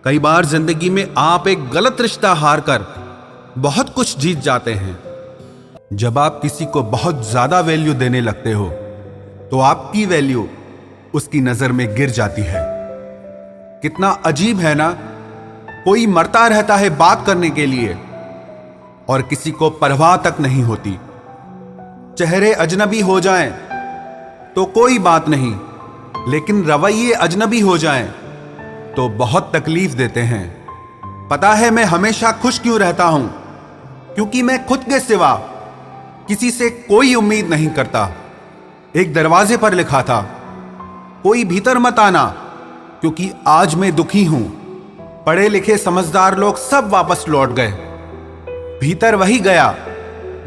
कई बार जिंदगी में आप एक गलत रिश्ता हार कर बहुत कुछ जीत जाते हैं। जब आप किसी को बहुत ज्यादा वैल्यू देने लगते हो तो आपकी वैल्यू उसकी नजर में गिर जाती है। कितना अजीब है ना, कोई मरता रहता है बात करने के लिए और किसी को परवाह तक नहीं होती। चेहरे अजनबी हो जाएं तो कोई बात नहीं, लेकिन रवैये अजनबी हो जाएं तो बहुत तकलीफ देते हैं। पता है मैं हमेशा खुश क्यों रहता हूं? क्योंकि मैं खुद के सिवा किसी से कोई उम्मीद नहीं करता। एक दरवाजे पर लिखा था, कोई भीतर मत आना, क्योंकि आज मैं दुखी हूं। पढ़े लिखे समझदार लोग सब वापस लौट गए। भीतर वही गया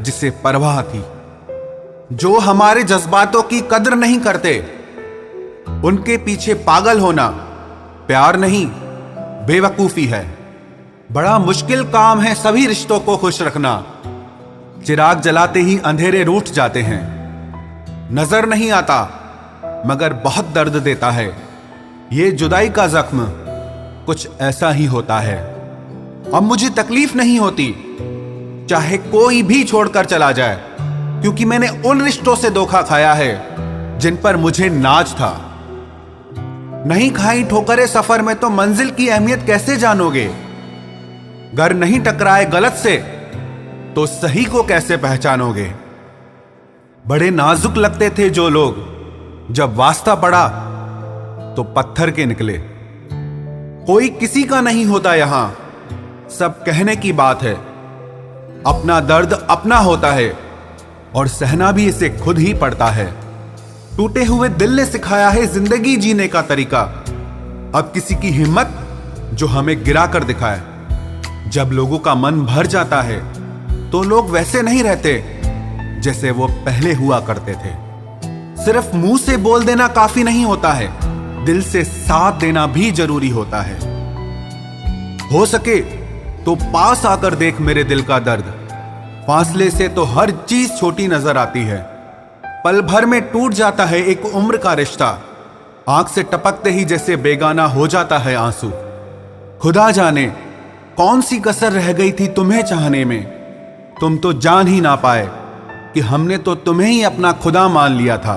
जिसे परवाह थी। जो हमारे जज्बातों की कदर नहीं करते, उनके पीछे पागल होना प्यार नहीं, बेवकूफी है। बड़ा मुश्किल काम है सभी रिश्तों को खुश रखना। चिराग जलाते ही अंधेरे रूठ जाते हैं। नजर नहीं आता मगर बहुत दर्द देता है। ये जुदाई का जख्म कुछ ऐसा ही होता है। अब मुझे तकलीफ नहीं होती चाहे कोई भी छोड़कर चला जाए, क्योंकि मैंने उन रिश्तों से धोखा खाया है जिन पर मुझे नाज था। नहीं खाई ठोकरें सफर में तो मंजिल की अहमियत कैसे जानोगे? घर नहीं टकराए गलत से तो सही को कैसे पहचानोगे? बड़े नाजुक लगते थे जो लोग, जब वास्ता पड़ा तो पत्थर के निकले। कोई किसी का नहीं होता यहां, सब कहने की बात है। अपना दर्द अपना होता है और सहना भी इसे खुद ही पड़ता है। टूटे हुए दिल ने सिखाया है जिंदगी जीने का तरीका। अब किसी की हिम्मत जो हमें गिरा कर दिखाए। जब लोगों का मन भर जाता है तो लोग वैसे नहीं रहते जैसे वो पहले हुआ करते थे। सिर्फ मुंह से बोल देना काफी नहीं होता है, दिल से साथ देना भी जरूरी होता है। हो सके तो पास आकर देख मेरे दिल का दर्द। फासले से तो हर चीज छोटी नजर आती है। पल भर में टूट जाता है एक उम्र का रिश्ता। आंख से टपकते ही जैसे बेगाना हो जाता है आंसू। खुदा जाने कौन सी कसर रह गई थी तुम्हें चाहने में। तुम तो जान ही ना पाए कि हमने तो तुम्हें ही अपना खुदा मान लिया था।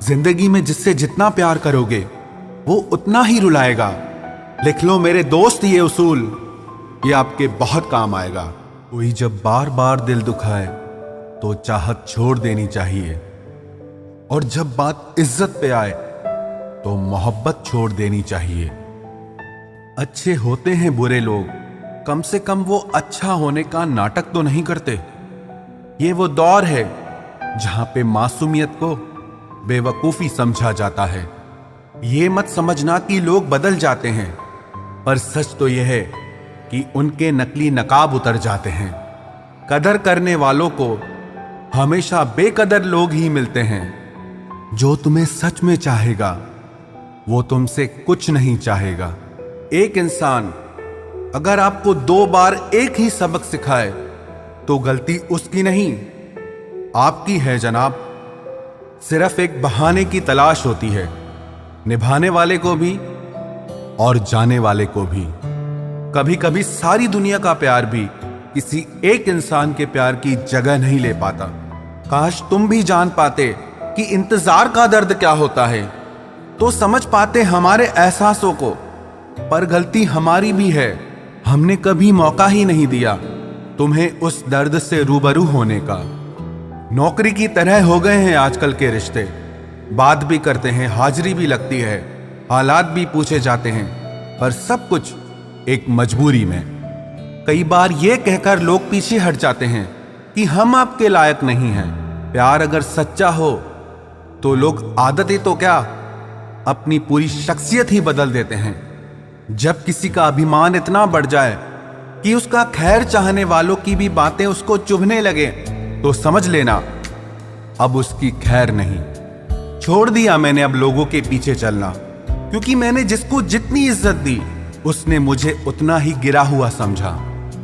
जिंदगी में जिससे जितना प्यार करोगे वो उतना ही रुलाएगा। लिख लो मेरे दोस्त ये उसूल, ये आपके बहुत काम आएगा। कोई जब बार बार दिल दुखाए तो चाहत छोड़ देनी चाहिए, और जब बात इज्जत पे आए तो मोहब्बत छोड़ देनी चाहिए। अच्छे होते हैं बुरे लोग, कम से कम वो अच्छा होने का नाटक तो नहीं करते। ये वो दौर है जहां पे मासूमियत को बेवकूफी समझा जाता है। ये मत समझना कि लोग बदल जाते हैं, पर सच तो यह है कि उनके नकली नकाब उतर जाते हैं। कदर करने वालों को हमेशा बेकदर लोग ही मिलते हैं। जो तुम्हें सच में चाहेगा वो तुमसे कुछ नहीं चाहेगा। एक इंसान अगर आपको 2 बार एक ही सबक सिखाए तो गलती उसकी नहीं आपकी है जनाब। सिर्फ एक बहाने की तलाश होती है, निभाने वाले को भी और जाने वाले को भी। कभी कभी सारी दुनिया का प्यार भी किसी एक इंसान के प्यार की जगह नहीं ले पाता। काश तुम भी जान पाते कि इंतजार का दर्द क्या होता है, तो समझ पाते हमारे एहसासों को। पर गलती हमारी भी है, हमने कभी मौका ही नहीं दिया तुम्हें उस दर्द से रूबरू होने का। नौकरी की तरह हो गए हैं आजकल के रिश्ते। बात भी करते हैं, हाजिरी भी लगती है, हालात भी पूछे जाते हैं, पर सब कुछ एक मजबूरी में। कई बार ये कहकर लोग पीछे हट जाते हैं कि हम आपके लायक नहीं हैं। प्यार अगर सच्चा हो तो लोग आदतें तो क्या, अपनी पूरी शख्सियत ही बदल देते हैं। जब किसी का अभिमान इतना बढ़ जाए कि उसका खैर चाहने वालों की भी बातें उसको चुभने लगे, तो समझ लेना अब उसकी खैर नहीं। छोड़ दिया मैंने अब लोगों के पीछे चलना, क्योंकि मैंने जिसको जितनी इज्जत दी उसने मुझे उतना ही गिरा हुआ समझा।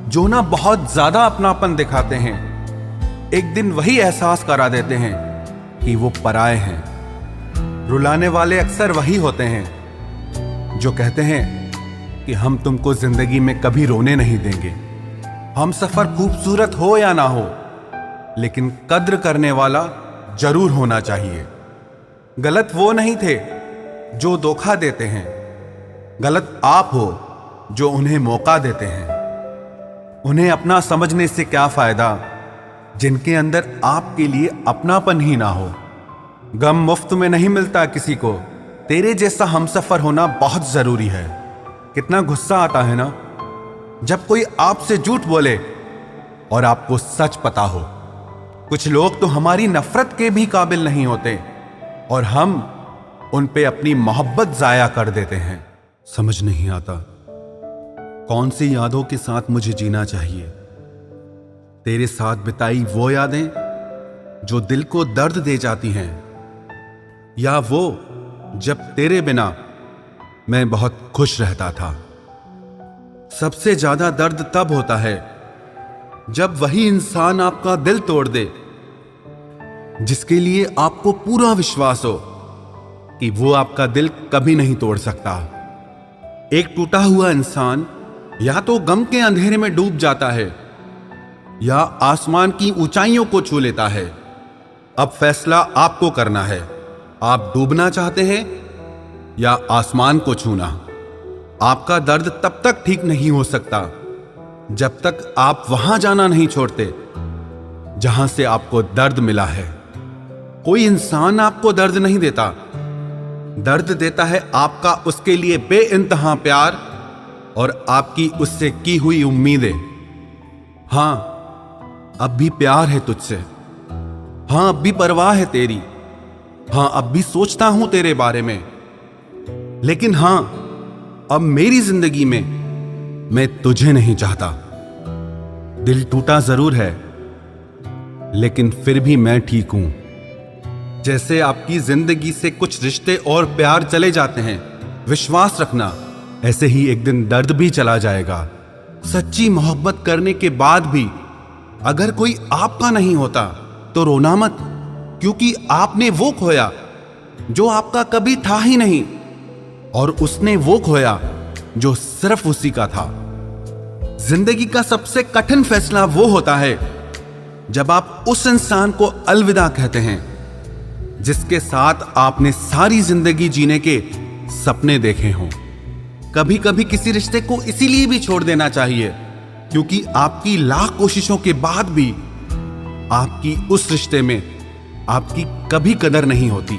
जो ना बहुत ज्यादा अपनापन दिखाते हैं, एक दिन वही एहसास करा देते हैं कि वो पराए हैं। रुलाने वाले अक्सर वही होते हैं जो कहते हैं कि हम तुमको जिंदगी में कभी रोने नहीं देंगे। हम सफर खूबसूरत हो या ना हो, लेकिन कद्र करने वाला जरूर होना चाहिए। गलत वो नहीं थे जो धोखा देते हैं, गलत आप हो जो उन्हें मौका देते हैं। उन्हें अपना समझने से क्या फायदा जिनके अंदर आपके लिए अपनापन ही ना हो। गम मुफ्त में नहीं मिलता किसी को, तेरे जैसा हमसफर होना बहुत जरूरी है। कितना गुस्सा आता है ना जब कोई आपसे झूठ बोले और आपको सच पता हो। कुछ लोग तो हमारी नफरत के भी काबिल नहीं होते और हम उन पे अपनी मोहब्बत जाया कर देते हैं। समझ नहीं आता कौन सी यादों के साथ मुझे जीना चाहिए। तेरे साथ बिताई वो यादें जो दिल को दर्द दे जाती हैं, या वो जब तेरे बिना मैं बहुत खुश रहता था। सबसे ज्यादा दर्द तब होता है जब वही इंसान आपका दिल तोड़ दे जिसके लिए आपको पूरा विश्वास हो कि वो आपका दिल कभी नहीं तोड़ सकता। एक टूटा हुआ इंसान या तो गम के अंधेरे में डूब जाता है या आसमान की ऊंचाइयों को छू लेता है। अब फैसला आपको करना है, आप डूबना चाहते हैं या आसमान को छूना। आपका दर्द तब तक ठीक नहीं हो सकता जब तक आप वहां जाना नहीं छोड़ते जहां से आपको दर्द मिला है। कोई इंसान आपको दर्द नहीं देता, दर्द देता है आपका उसके लिए बेइंतहा प्यार और आपकी उससे की हुई उम्मीदें। हां, अब भी प्यार है तुझसे। हां, अब भी परवाह है तेरी। हां, अब भी सोचता हूं तेरे बारे में। लेकिन हां, अब मेरी जिंदगी में मैं तुझे नहीं चाहता। दिल टूटा जरूर है, लेकिन फिर भी मैं ठीक हूं। जैसे आपकी जिंदगी से कुछ रिश्ते और प्यार चले जाते हैं, विश्वास रखना ऐसे ही एक दिन दर्द भी चला जाएगा। सच्ची मोहब्बत करने के बाद भी अगर कोई आपका नहीं होता तो रोना मत, क्योंकि आपने वो खोया जो आपका कभी था ही नहीं, और उसने वो खोया जो सिर्फ उसी का था। जिंदगी का सबसे कठिन फैसला वो होता है जब आप उस इंसान को अलविदा कहते हैं जिसके साथ आपने सारी जिंदगी जीने के सपने देखे हों। कभी कभी किसी रिश्ते को इसीलिए भी छोड़ देना चाहिए क्योंकि आपकी लाख कोशिशों के बाद भी आपकी उस रिश्ते में आपकी कभी कदर नहीं होती।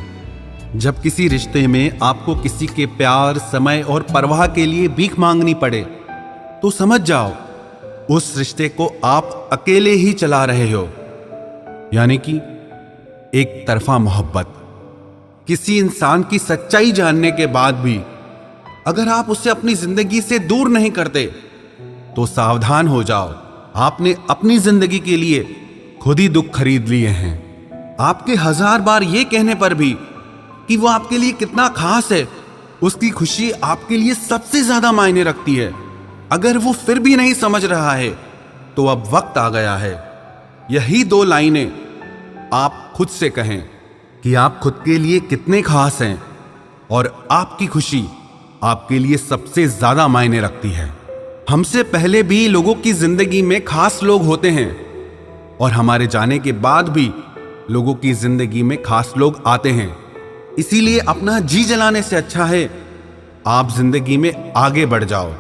जब किसी रिश्ते में आपको किसी के प्यार, समय और परवाह के लिए भीख मांगनी पड़े तो समझ जाओ उस रिश्ते को आप अकेले ही चला रहे हो, यानी कि एक तरफा मोहब्बत। किसी इंसान की सच्चाई जानने के बाद भी अगर आप उसे अपनी जिंदगी से दूर नहीं करते तो सावधान हो जाओ, आपने अपनी जिंदगी के लिए खुद ही दुख खरीद लिए हैं। आपके 1000 बार ये कहने पर भी कि वो आपके लिए कितना खास है, उसकी खुशी आपके लिए सबसे ज्यादा मायने रखती है, अगर वो फिर भी नहीं समझ रहा है तो अब वक्त आ गया है यही 2 लाइनें आप खुद से कहें कि आप खुद के लिए कितने खास हैं और आपकी खुशी आपके लिए सबसे ज्यादा मायने रखती है। हमसे पहले भी लोगों की जिंदगी में खास लोग होते हैं और हमारे जाने के बाद भी लोगों की जिंदगी में खास लोग आते हैं। इसीलिए अपना जी जलाने से अच्छा है आप जिंदगी में आगे बढ़ जाओ।